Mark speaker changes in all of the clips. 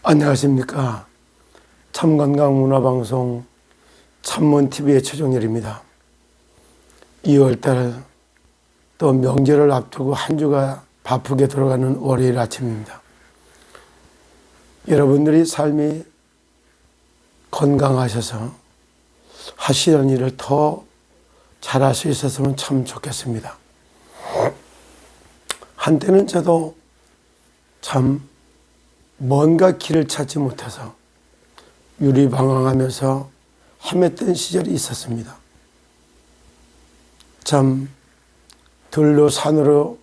Speaker 1: 안녕하십니까. 참건강문화방송 참문TV의 최종렬입니다. 2월달 또 명절을 앞두고 한 주가 바쁘게 돌아가는 월요일 아침입니다. 여러분들이 삶이 건강하셔서 하시는 일을 더 잘할 수 있었으면 참 좋겠습니다. 한때는 저도 참 뭔가 길을 찾지 못해서 유리방황하면서 헤맸던 시절이 있었습니다. 참 들로 산으로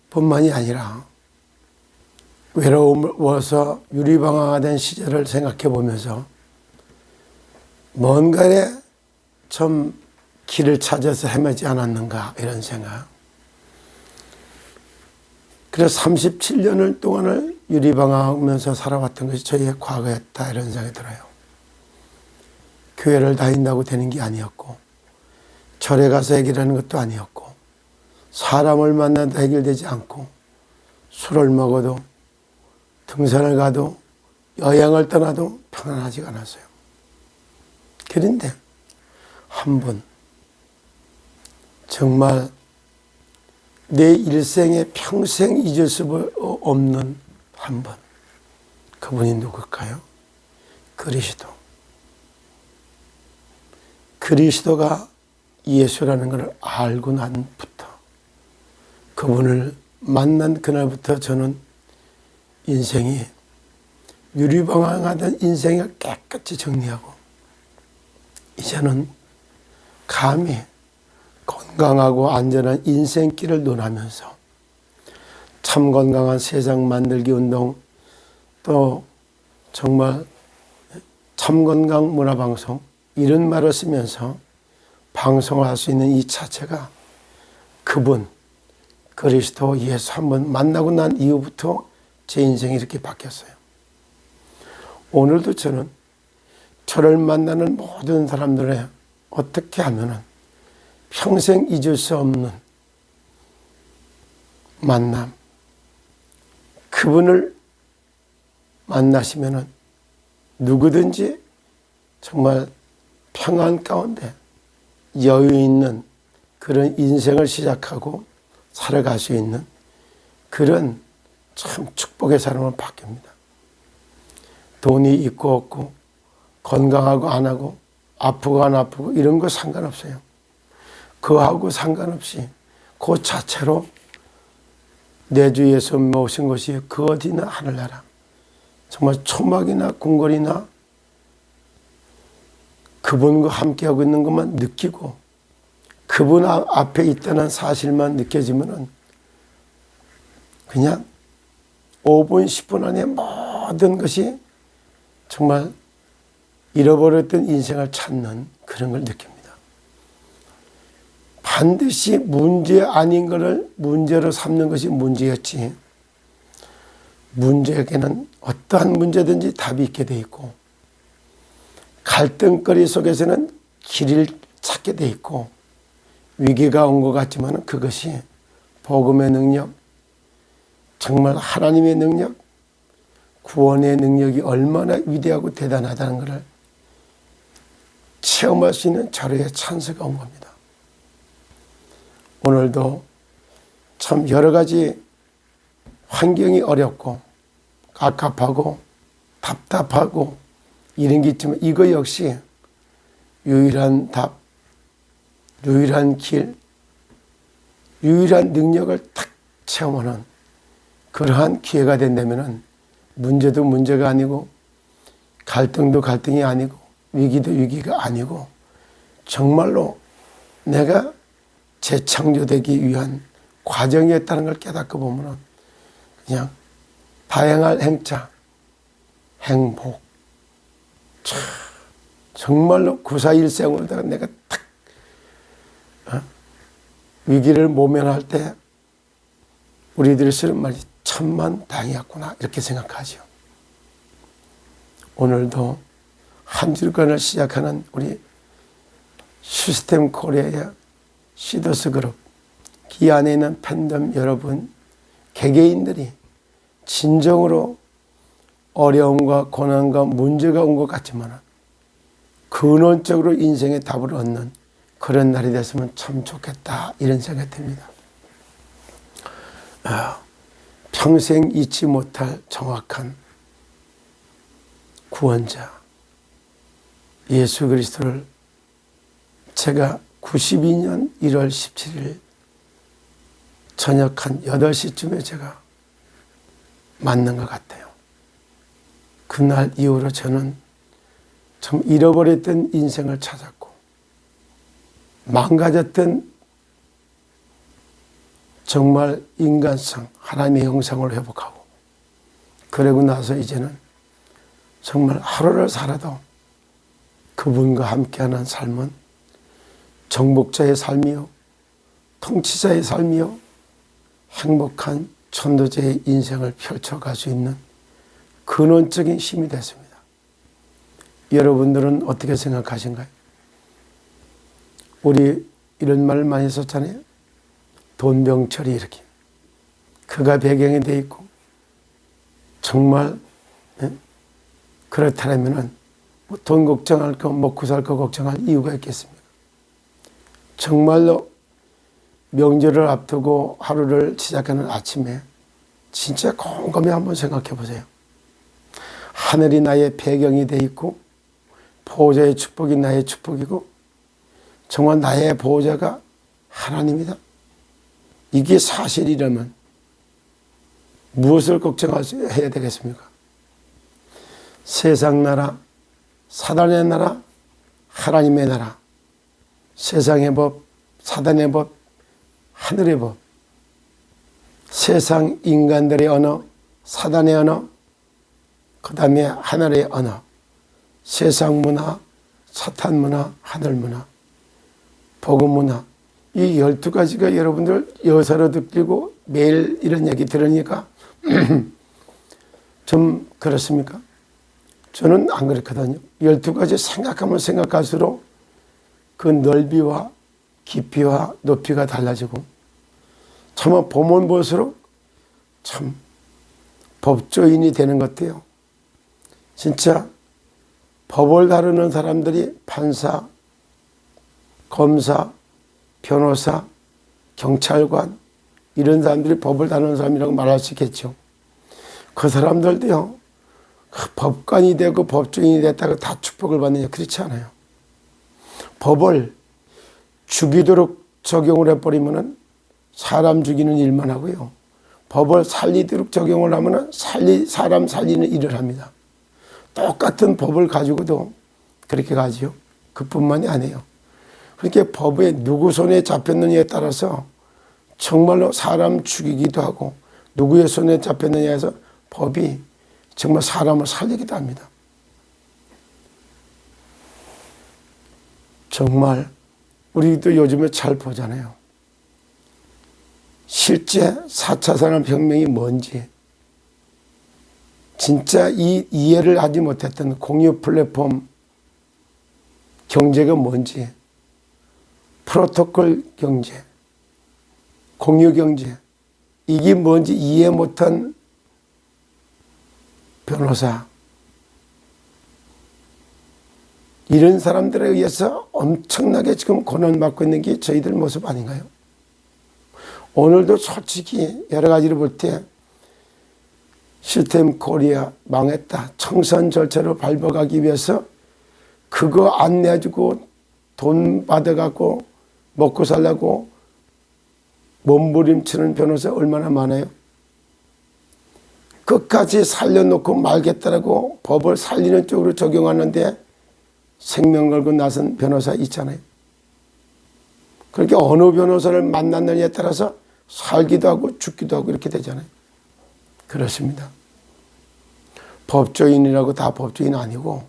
Speaker 1: 뿐만이 아니라 외로워서 유리방황하던 시절을 생각해 보면서 뭔가에 좀 길을 찾아서 헤매지 않았는가 이런 생각. 그래서 37년을 동안을 유리방황하면서 살아왔던 것이 저희의 과거였다 이런 생각이 들어요. 교회를 다닌다고 되는 게 아니었고 절에 가서 해결하는 것도 아니었고 사람을 만나도 해결되지 않고 술을 먹어도 등산을 가도 여행을 떠나도 편안하지가 않았어요. 그런데 한 분 정말 내 일생에 평생 잊을 수 없는 한 분, 그분이 누굴까요? 그리스도. 그리스도가 예수라는 것을 알고 난부터 그분을 만난 그날부터 저는 인생이 유리방황하던 인생을 깨끗이 정리하고 이제는 감히 건강하고 안전한 인생길을 논하면서 참 건강한 세상 만들기 운동 또 정말 참 건강 문화방송 이런 말을 쓰면서 방송을 할 수 있는 이 자체가 그분 그리스도 예수 한번 만나고 난 이후부터 제 인생이 이렇게 바뀌었어요. 오늘도 저는 저를 만나는 모든 사람들의 어떻게 하면은 평생 잊을 수 없는 만남, 그분을 만나시면은 누구든지 정말 평안 가운데 여유 있는 그런 인생을 시작하고 살아갈 수 있는 그런 참 축복의 사람으로 바뀝니다. 돈이 있고 없고 건강하고 안 하고 아프고 안 아프고 이런 거 상관없어요. 그하고 상관없이 그 자체로 내 주 예수 모신 것이 그 어디나 하늘나라 정말 초막이나 궁궐이나 그분과 함께하고 있는 것만 느끼고 그분 앞에 있다는 사실만 느껴지면은 그냥 5분 10분 안에 모든 것이 정말 잃어버렸던 인생을 찾는 그런 걸 느낍니다. 반드시 문제 아닌 것을 문제로 삼는 것이 문제였지 문제에게는 어떠한 문제든지 답이 있게 돼 있고 갈등거리 속에서는 길을 찾게 돼 있고 위기가 온 것 같지만 그것이 복음의 능력, 정말 하나님의 능력, 구원의 능력이 얼마나 위대하고 대단하다는 것을 체험할 수 있는 절호의 찬스가 온 겁니다. 오늘도 참 여러 가지 환경이 어렵고 갑갑하고 답답하고 이런 게 있지만 이거 역시 유일한 답, 유일한 길, 유일한 능력을 딱 체험하는 그러한 기회가 된다면 문제도 문제가 아니고 갈등도 갈등이 아니고 위기도 위기가 아니고 정말로 내가 재창조되기 위한 과정이었다는 걸 깨닫고 보면 그냥 다양한 행차, 행복 정말로 구사일생으로 내가 딱 위기를 모면할 때 우리들이 쓰는 말이 천만 다행이었구나 이렇게 생각하죠. 오늘도 한 주간을 시작하는 우리 시스템 코리아의 시더스 그룹 이 안에 있는 팬덤 여러분 개개인들이 진정으로 어려움과 고난과 문제가 온 것 같지만 근원적으로 인생의 답을 얻는 그런 날이 됐으면 참 좋겠다, 이런 생각이 듭니다. 평생 잊지 못할 정확한 구원자 예수 그리스도를 제가 92년 1월 17일 저녁 한 8시쯤에 제가 만난 것 같아요. 그날 이후로 저는 참 잃어버렸던 인생을 찾았고 망가졌던 정말 인간성, 하나님의 형상을 회복하고, 그러고 나서 이제는 정말 하루를 살아도 그분과 함께하는 삶은 정복자의 삶이요, 통치자의 삶이요, 행복한 전도자의 인생을 펼쳐갈 수 있는 근원적인 힘이 됐습니다. 여러분들은 어떻게 생각하신가요? 우리 이런 말을 많이 썼잖아요. 돈병철이 이렇게 그가 배경이 돼 있고, 정말 그렇다면 돈 걱정할 거, 먹고 살 거 걱정할 이유가 있겠습니까? 정말로 명절을 앞두고 하루를 시작하는 아침에 진짜 곰곰이 한번 생각해 보세요. 하늘이 나의 배경이 돼 있고 보호자의 축복이 나의 축복이고 정말 나의 보호자가 하나님이다. 이게 사실이라면 무엇을 걱정해야 되겠습니까? 세상 나라, 사단의 나라, 하나님의 나라, 세상의 법, 사단의 법, 하늘의 법, 세상 인간들의 언어, 사단의 언어, 그 다음에 하늘의 언어, 세상 문화, 사탄 문화, 하늘 문화, 복음 문화, 이 12가지가 여러분들 여서로 듣고 매일 이런 얘기 들으니까 좀 그렇습니까? 저는 안 그렇거든요. 12가지 생각하면 생각할수록 그 넓이와 깊이와 높이가 달라지고, 참 보면 볼수록 참 법조인이 되는 것 같아요. 진짜 법을 다루는 사람들이 판사, 검사, 변호사, 경찰관, 이런 사람들이 법을 다루는 사람이라고 말할 수 있겠죠. 그 사람들도요, 법관이 되고 법조인이 됐다고 다 축복을 받느냐? 그렇지 않아요. 법을 죽이도록 적용을 해버리면 사람 죽이는 일만 하고요, 법을 살리도록 적용을 하면 사람 살리는 일을 합니다. 똑같은 법을 가지고도 그렇게 가지요. 그뿐만이 아니에요. 그렇게 법에 누구 손에 잡혔느냐에 따라서 정말로 사람 죽이기도 하고, 누구의 손에 잡혔느냐에서 법이 정말 사람을 살리기도 합니다. 정말 우리도 요즘에 잘 보잖아요. 실제 4차 산업혁명이 뭔지, 진짜 이 이해를 하지 못했던 공유 플랫폼 경제가 뭔지, 프로토콜 경제, 공유 경제, 이게 뭔지 이해 못한 변호사, 이런 사람들에 의해서 엄청나게 지금 고난받고 있는 게 저희들 모습 아닌가요? 오늘도 솔직히 여러 가지를 볼 때 시스템 코리아 망했다, 청산 절차로 밟아가기 위해서 그거 안 내주고 돈 받아갖고 먹고 살라고 몸부림치는 변호사 얼마나 많아요? 끝까지 살려놓고 말겠다라고 법을 살리는 쪽으로 적용하는데 생명 걸고 나선 변호사 있잖아요. 그렇게 어느 변호사를 만났느냐에 따라서 살기도 하고 죽기도 하고 이렇게 되잖아요. 그렇습니다. 법조인이라고 다 법조인 아니고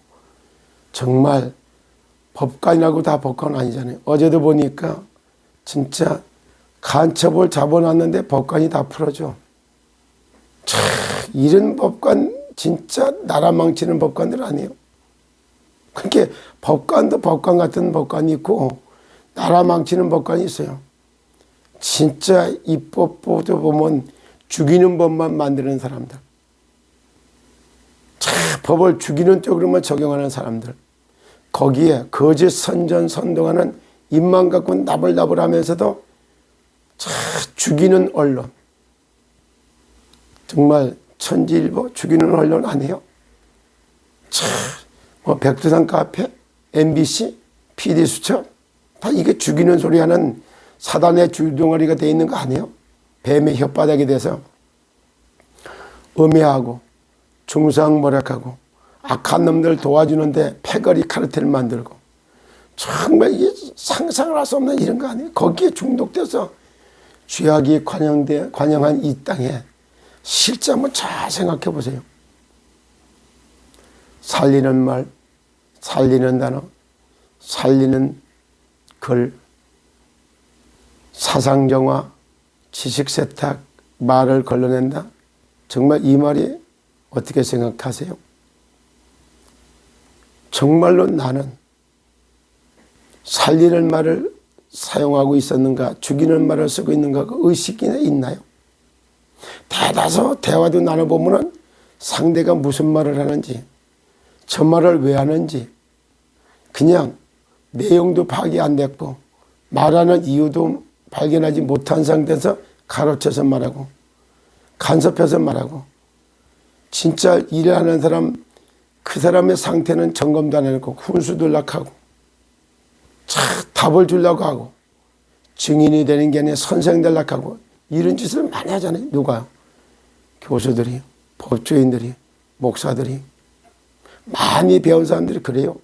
Speaker 1: 정말 법관이라고 다 법관 아니잖아요. 어제도 보니까 진짜 간첩을 잡아놨는데 법관이 다 풀어줘. 참, 이런 법관 진짜 나라 망치는 법관들 아니에요. 그렇게 법관도 법관 같은 법관이 있고 나라 망치는 법관이 있어요. 진짜 입법부도 보면 죽이는 법만 만드는 사람들. 법을 죽이는 쪽으로만 적용하는 사람들, 거기에 거짓 선전 선동하는 입만 갖고 나불나불 하면서도 죽이는 언론, 정말 천지일보 죽이는 언론 아니에요? 뭐 백두산 카페, MBC, PD수첩 다 이게 죽이는 소리 하는 사단의 줄덩어리가 돼 있는 거 아니에요? 뱀의 혓바닥이 돼서 음해하고 중상모략하고 악한 놈들 도와주는데 패거리 카르텔을 만들고, 정말 이게 상상을 할 수 없는 이런 거 아니에요? 거기에 중독돼서 죄악이 관영한 이 땅에 실제 한번 잘 생각해 보세요. 살리는 말, 살리는 단어, 살리는 글, 사상정화, 지식세탁, 말을 걸러낸다. 정말 이 말이 어떻게 생각하세요? 정말로 나는 살리는 말을 사용하고 있었는가, 죽이는 말을 쓰고 있는가가 의식이 있나요? 대다수 대화도 나눠보면 상대가 무슨 말을 하는지, 저 말을 왜 하는지 그냥 내용도 파악이 안 됐고 말하는 이유도 발견하지 못한 상태에서 가로쳐서 말하고 간섭해서 말하고, 진짜 일하는 사람 그 사람의 상태는 점검도 안 해놓고 훈수도 낙하고 답을 주려고 하고 증인이 되는 게 아니라 선생 되려고 하고 이런 짓을 많이 하잖아요. 누가요? 교수들이, 법조인들이, 목사들이, 많이 배운 사람들이 그래요.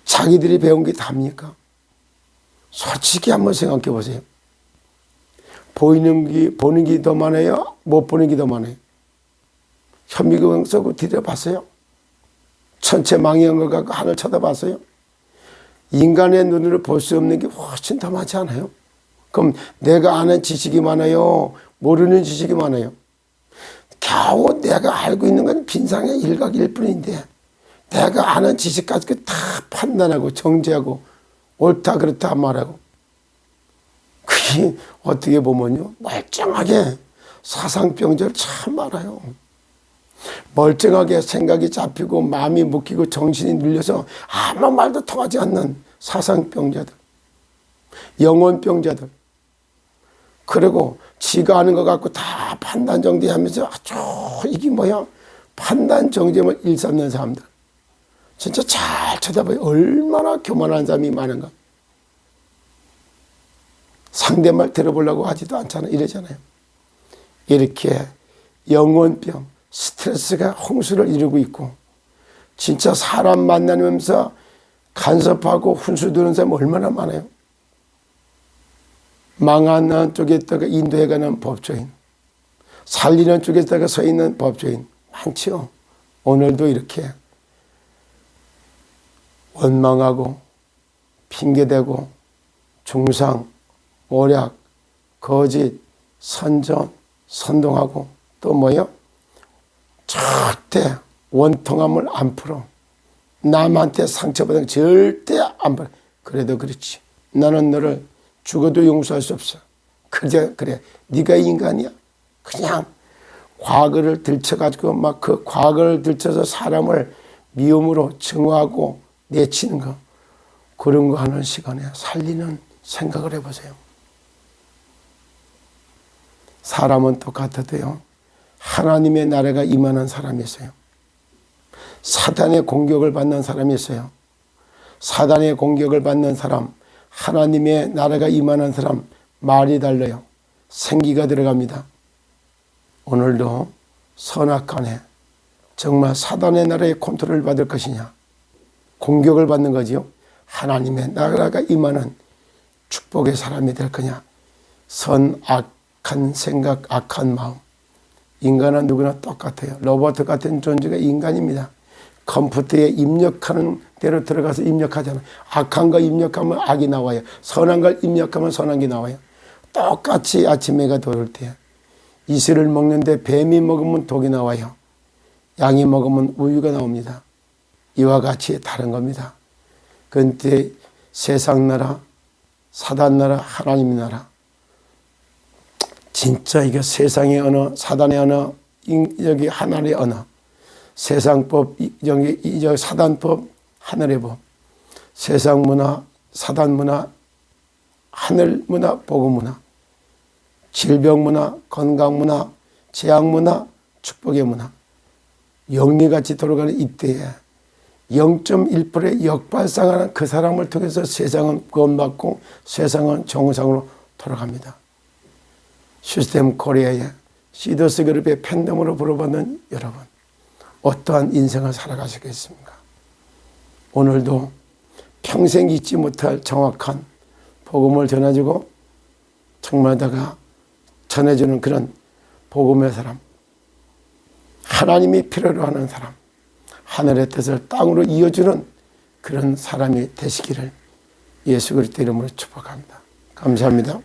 Speaker 1: 자기들이 배운 게 답니까? 솔직히 한번 생각해 보세요. 보는 게 더 많아요? 못 보는 게 더 많아요? 현미경 쓰고 들여봤어요? 천체망이한 것 같고 하늘 쳐다봤어요? 인간의 눈으로 볼 수 없는 게 훨씬 더 많지 않아요? 그럼 내가 아는 지식이 많아요? 모르는 지식이 많아요? 겨우 내가 알고 있는 건 빈상의 일각일 뿐인데 내가 아는 지식까지 다 판단하고 정죄하고 옳다 그렇다 말하고, 그게 어떻게 보면요 멀쩡하게 사상병자를 참 많아요. 멀쩡하게 생각이 잡히고 마음이 묶이고 정신이 눌려서 아무 말도 통하지 않는 사상병자들, 영혼병자들, 그리고 지가 아는 것 같고 다 판단 정죄하면서 아주 이게 뭐야 판단 정죄만 일삼는 사람들, 진짜 잘 쳐다봐요. 얼마나 교만한 사람이 많은가. 상대 말 들어보려고 하지도 않잖아요. 이러잖아요. 이렇게 영혼병, 스트레스가 홍수를 이루고 있고, 진짜 사람 만나면서 간섭하고 훈수 두는 사람 얼마나 많아요. 망하는 쪽에 있다가 인도해 가는 법조인, 살리는 쪽에 있다가 서 있는 법조인 많죠. 오늘도 이렇게 원망하고 핑계대고 중상, 모략, 거짓, 선전, 선동하고 또 뭐요? 절대 원통함을 안 풀어. 남한테 상처받은 거 절대 안 풀어. 그래도 그렇지. 나는 너를 죽어도 용서할 수 없어. 그래. 네가 인간이야. 그냥 과거를 들춰가지고 막 그 과거를 들춰서 사람을 미움으로 증오하고 내치는 거, 그런 거 하는 시간에 살리는 생각을 해보세요. 사람은 똑같아도요, 하나님의 나라가 임하는 사람이 있어요. 사단의 공격을 받는 사람이 있어요. 사단의 공격을 받는 사람, 하나님의 나라가 임하는 사람, 말이 달라요. 생기가 들어갑니다. 오늘도 선악간에 정말 사단의 나라의 컨트롤을 받을 것이냐, 공격을 받는 거지요. 하나님의 나라가 임하는 축복의 사람이 될 거냐. 선악한 생각, 악한 마음. 인간은 누구나 똑같아요. 로봇 같은 존재가 인간입니다. 컴퓨터에 입력하는 대로 들어가서 입력하잖아요. 악한 거 입력하면 악이 나와요. 선한 걸 입력하면 선한 게 나와요. 똑같이 아침 해가 돌을 때 이슬을 먹는데 뱀이 먹으면 독이 나와요. 양이 먹으면 우유가 나옵니다. 이와 같이 다른 겁니다. 그런데 세상 나라, 사단 나라, 하나님 나라, 진짜 이게 세상의 언어, 사단의 언어, 여기 하나님의 언어, 세상법, 사단법, 하늘의 법, 세상 문화, 사단 문화, 하늘 문화, 복음 문화, 질병 문화, 건강 문화, 재앙 문화, 축복의 문화, 영리같이 돌아가는 이때에 0.1%의 역발상하는 그 사람을 통해서 세상은 구원받고 세상은 정상으로 돌아갑니다. 시스템 코리아의 시더스 그룹의 팬덤으로 부르받는 여러분, 어떠한 인생을 살아가시겠습니까? 오늘도 평생 잊지 못할 정확한 복음을 전해주고 정말다가 전해주는 그런 복음의 사람, 하나님이 필요로 하는 사람, 하늘의 뜻을 땅으로 이어주는 그런 사람이 되시기를 예수 그리스도 이름으로 축복합니다. 감사합니다.